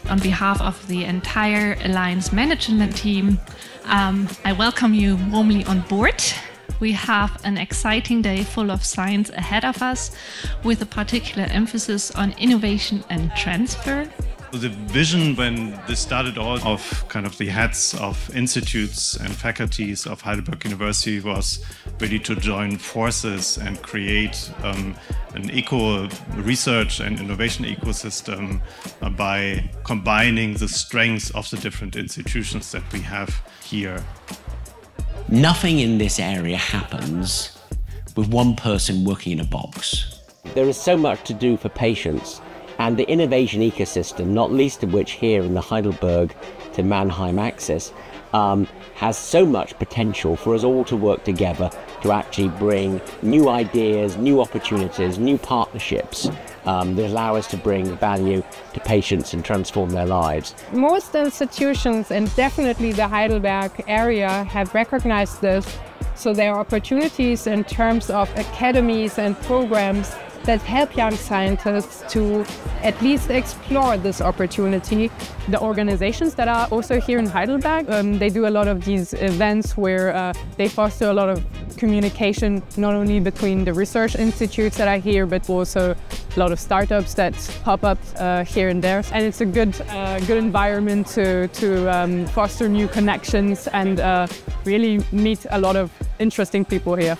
on behalf of the entire Alliance management team, I welcome you warmly on board. We have an exciting day full of science ahead of us, with a particular emphasis on innovation and transfer. The vision when this started all of kind of the heads of institutes and faculties of Heidelberg University was really to join forces and create an eco research and innovation ecosystem by combining the strengths of the different institutions that we have here. Nothing in this area happens with one person working in a box. There is so much to do for patients, and the innovation ecosystem, not least of which here in the Heidelberg to Mannheim axis, has so much potential for us all to work together to actually bring new ideas, new opportunities, new partnerships that allow us to bring value to patients and transform their lives. Most institutions, and definitely the Heidelberg area, have recognized this. So there are opportunities in terms of academies and programs that help young scientists to at least explore this opportunity. The organizations that are also here in Heidelberg, they do a lot of these events where they foster a lot of communication, not only between the research institutes that are here, but also a lot of startups that pop up here and there. And it's a good environment to foster new connections and really meet a lot of interesting people here.